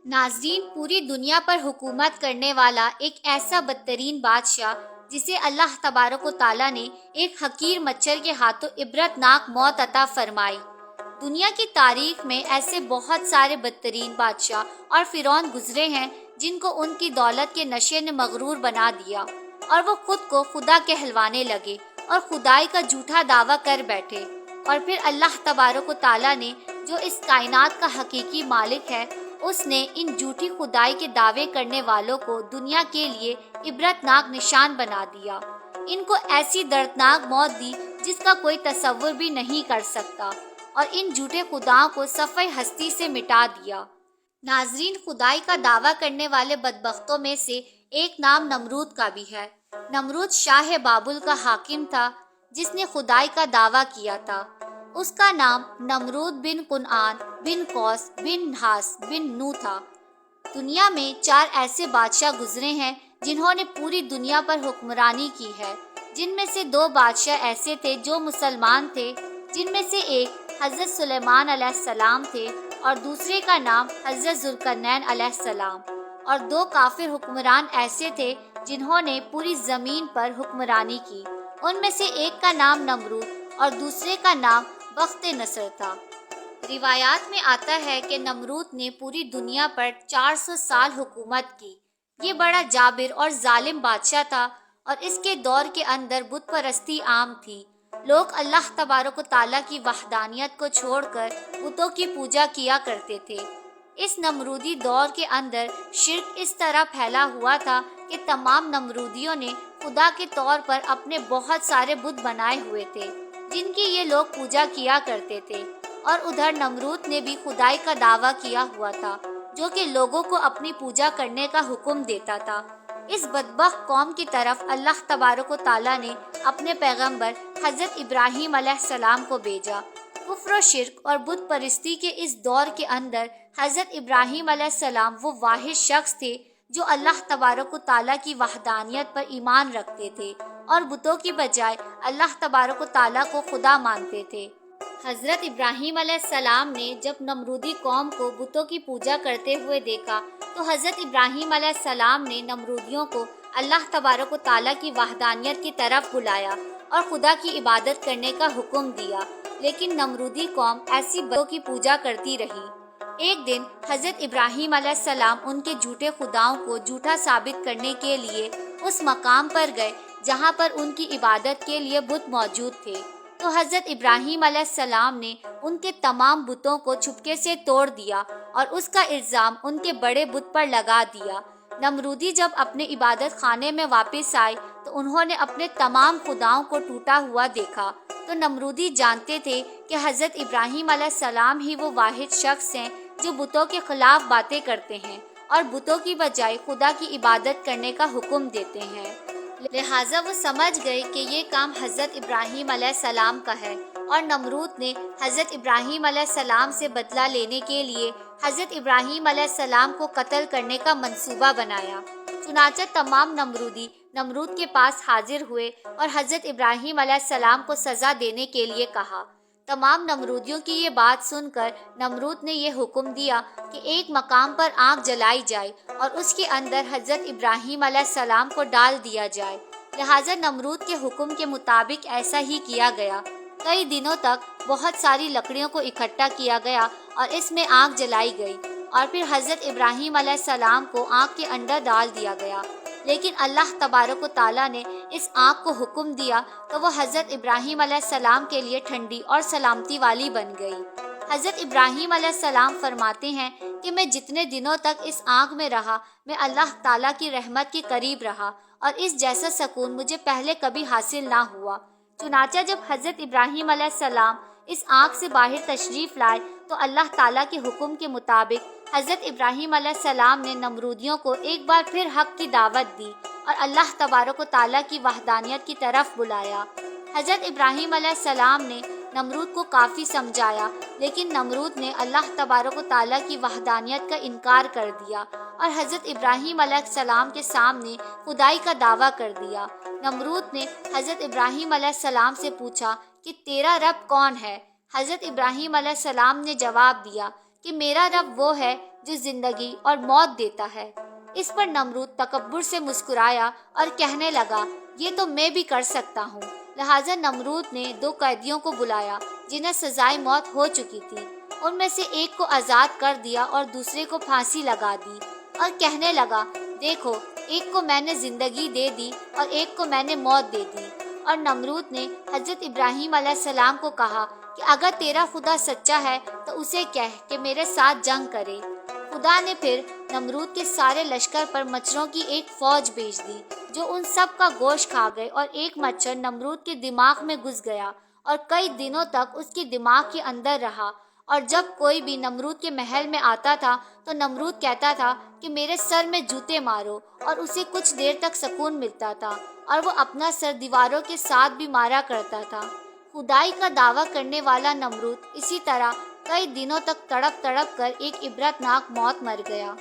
ناظرین، پوری دنیا پر حکومت کرنے والا ایک ایسا بدترین بادشاہ جسے اللہ تبارک و تعالیٰ نے ایک حقیر مچھر کے ہاتھوں عبرت ناک موت عطا فرمائی۔ دنیا کی تاریخ میں ایسے بہت سارے بدترین بادشاہ اور فرعون گزرے ہیں جن کو ان کی دولت کے نشے نے مغرور بنا دیا اور وہ خود کو خدا کہلوانے لگے اور خدائی کا جھوٹا دعویٰ کر بیٹھے، اور پھر اللہ تبارک و تعالیٰ نے جو اس کائنات کا حقیقی مالک ہے، اس نے ان جھوٹی خدائی کے دعوے کرنے والوں کو دنیا کے لیے عبرت ناک نشان بنا دیا۔ ان کو ایسی دردناک موت دی جس کا کوئی تصور بھی نہیں کر سکتا، اور ان جھوٹے خداؤں کو صفحہ ہستی سے مٹا دیا۔ ناظرین، خدائی کا دعویٰ کرنے والے بدبختوں میں سے ایک نام نمرود کا بھی ہے۔ نمرود شاہ بابل کا حاکم تھا جس نے خدائی کا دعویٰ کیا تھا۔ اس کا نام نمرود بن کنعان بن قوس بن نحاس بن نو تھا۔ دنیا میں 4 ایسے بادشاہ گزرے ہیں جنہوں نے پوری دنیا پر حکمرانی کی ہے، جن میں سے 2 بادشاہ ایسے تھے جو مسلمان تھے، جن میں سے ایک حضرت سلیمان علیہ السلام تھے اور دوسرے کا نام حضرت ذوالقرنین علیہ السلام، اور 2 کافر حکمران ایسے تھے جنہوں نے پوری زمین پر حکمرانی کی۔ ان میں سے ایک کا نام نمرود اور دوسرے کا نام بخت نصر تھا۔ روایات میں آتا ہے کہ نمرود نے پوری دنیا پر 400 سال حکومت کی۔ یہ بڑا جابر اور ظالم بادشاہ تھا، اور اس کے دور کے اندر بت پرستی عام تھی۔ لوگ اللہ تبارک و تعالیٰ کی وحدانیت کو چھوڑ کر بتوں کی پوجا کیا کرتے تھے۔ اس نمرودی دور کے اندر شرک اس طرح پھیلا ہوا تھا کہ تمام نمرودیوں نے خدا کے طور پر اپنے بہت سارے بت بنائے ہوئے تھے جن کی یہ لوگ پوجا کیا کرتے تھے، اور ادھر نمرود نے بھی خدائی کا دعویٰ کیا ہوا تھا جو کہ لوگوں کو اپنی پوجا کرنے کا حکم دیتا تھا۔ اس بدبخت قوم کی طرف اللہ تبارک و تعالیٰ نے اپنے پیغمبر حضرت ابراہیم علیہ السلام کو بھیجا۔ کفر و شرک اور بت پرستی کے اس دور کے اندر حضرت ابراہیم علیہ السلام وہ واحد شخص تھے جو اللہ تبارک و تعالیٰ کی وحدانیت پر ایمان رکھتے تھے اور بتوں کی بجائے اللہ تبارک و تعالیٰ کو خدا مانتے تھے۔ حضرت ابراہیم علیہ السلام نے جب نمرودی قوم کو بتوں کی پوجا کرتے ہوئے دیکھا تو حضرت ابراہیم علیہ السلام نے نمرودیوں کو اللہ تبارک و تعالیٰ کی وحدانیت کی طرف بلایا اور خدا کی عبادت کرنے کا حکم دیا، لیکن نمرودی قوم ایسی بتوں کی پوجا کرتی رہی۔ ایک دن حضرت ابراہیم علیہ السلام ان کے جھوٹے خداؤں کو جھوٹا ثابت کرنے کے لیے اس مقام پر گئے جہاں پر ان کی عبادت کے لیے بت موجود تھے، تو حضرت ابراہیم علیہ السلام نے ان کے تمام بتوں کو چھپکے سے توڑ دیا اور اس کا الزام ان کے بڑے بت پر لگا دیا۔ نمرودی جب اپنے عبادت خانے میں واپس آئے تو انہوں نے اپنے تمام خداؤں کو ٹوٹا ہوا دیکھا، تو نمرودی جانتے تھے کہ حضرت ابراہیم علیہ السلام ہی وہ واحد شخص ہیں جو بتوں کے خلاف باتیں کرتے ہیں اور بتوں کی بجائے خدا کی عبادت کرنے کا حکم دیتے ہیں۔ لہٰذا وہ سمجھ گئے کہ یہ کام حضرت ابراہیم علیہ السلام کا ہے، اور نمرود نے حضرت ابراہیم علیہ السلام سے بدلہ لینے کے لیے حضرت ابراہیم علیہ السلام کو قتل کرنے کا منصوبہ بنایا۔ چنانچہ تمام نمرودی نمرود کے پاس حاضر ہوئے اور حضرت ابراہیم علیہ السلام کو سزا دینے کے لیے کہا۔ تمام نمرودیوں کی یہ بات سن کر نمرود نے یہ حکم دیا کہ ایک مقام پر آگ جلائی جائے اور اس کے اندر حضرت ابراہیم علیہ السلام کو ڈال دیا جائے۔ لہٰذا نمرود کے حکم کے مطابق ایسا ہی کیا گیا۔ کئی دنوں تک بہت ساری لکڑیوں کو اکٹھا کیا گیا اور اس میں آگ جلائی گئی، اور پھر حضرت ابراہیم علیہ السلام کو آگ کے اندر ڈال دیا گیا، لیکن اللہ تبارک و تعالیٰ نے اس آگ کو حکم دیا تو وہ حضرت ابراہیم علیہ السلام کے لیے ٹھنڈی اور سلامتی والی بن گئی۔ حضرت ابراہیم علیہ السلام فرماتے ہیں کہ میں جتنے دنوں تک اس آگ میں رہا میں اللہ تعالیٰ کی رحمت کے قریب رہا، اور اس جیسا سکون مجھے پہلے کبھی حاصل نہ ہوا۔ چنانچہ جب حضرت ابراہیم علیہ السلام اس آگ سے باہر تشریف لائے تو اللہ تعالیٰ کے حکم کے مطابق حضرت ابراہیم علیہ السلام نے نمرودیوں کو ایک بار پھر حق کی دعوت دی اور اللہ تبارک و تعالیٰ کی وحدانیت کی طرف بلایا۔ حضرت ابراہیم علیہ السلام نے نمرود کو کافی سمجھایا، لیکن نمرود نے اللہ تبارک و تعالیٰ کی وحدانیت کا انکار کر دیا اور حضرت ابراہیم علیہ السلام کے سامنے خدائی کا دعویٰ کر دیا۔ نمرود نے حضرت ابراہیم علیہ السلام سے پوچھا کہ تیرا رب کون ہے؟ حضرت ابراہیم علیہ السلام نے جواب دیا کہ میرا رب وہ ہے جو زندگی اور موت دیتا ہے۔ اس پر نمرود تکبر سے مسکرایا اور کہنے لگا، یہ تو میں بھی کر سکتا ہوں۔ لہٰذا نمرود نے 2 قیدیوں کو بلایا جنہیں سزائے موت ہو چکی تھی۔ ان میں سے ایک کو آزاد کر دیا اور دوسرے کو پھانسی لگا دی، اور کہنے لگا، دیکھو، ایک کو میں نے زندگی دے دی اور ایک کو میں نے موت دے دی۔ اور نمرود نے حضرت ابراہیم علیہ السلام کو کہا کہ اگر تیرا خدا سچا ہے تو اسے کہہ کہ میرے ساتھ جنگ کرے۔ خدا نے پھر نمرود کے سارے لشکر پر مچھروں کی ایک فوج بھیج دی جو ان سب کا گوشت کھا گئے، اور ایک مچھر نمرود کے دماغ میں گھس گیا اور کئی دنوں تک اس کے دماغ کے اندر رہا۔ اور جب کوئی بھی نمرود کے محل میں آتا تھا تو نمرود کہتا تھا کہ میرے سر میں جوتے مارو، اور اسے کچھ دیر تک سکون ملتا تھا، اور وہ اپنا سر دیواروں کے ساتھ بھی مارا کرتا تھا۔ خدائی کا دعویٰ کرنے والا نمرود اسی طرح کئی دنوں تک تڑپ تڑپ کر ایک عبرتناک موت مر گیا۔